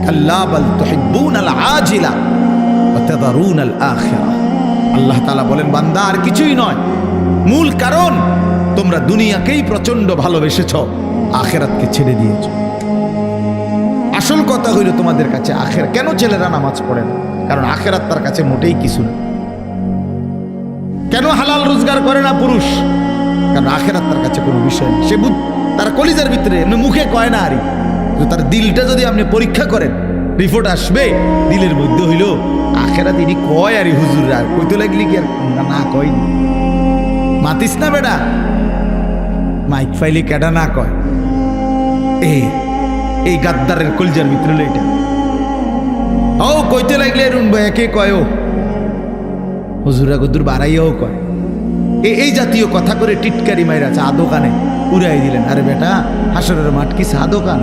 কাল্লা বাল তুহিব্বুনাল আজিলা ওয়া তাযারুনাল আখিরা। আল্লাহ তাআলা বলেন, বান্দা আর কিছুই নয়, মূল কারণ তোমরা দুনিয়াকেই প্রচন্ড ভালোবেসেছো, আখিরাতকে ছেড়ে দিয়েছো। আসল কথা হইল তোমাদের কাছে আখিরাত। কেন ছেলেরা নামাজ পড়ে না? কারণ আখিরাত তার কাছে মোটেই কিছু না। কেন হালাল রোজগার করে না পুরুষ? কারণ আখিরাত তার কাছে কোনো বিষয় না। সে তার কলিজার ভিতরে এমনি মুখে কয় না, আরই তার দিলটা যদি আপনি পরীক্ষা করেন, রিপোর্ট আসবে দিলের মধ্যে হইল আখিরাত ইনি কয়, আরই হুজুর আর কইতে লাগলি কি আর না কয়। মাতিস না বেটা, মাইক ফাইলে কেডা না কয়। এই গাদ্দারের কলিজার ভিতরে এটা ও কইতে লাগলে রুম একে কয়, ও হুজুরা গুদুর বাড়াইয়াও কয়। এই জাতীয় কথা করে টিটকারি মাইরা চা দোকানে উড়াই দিলেন। আরে বেটা, হাসরের মাঠ কি চা দোকান?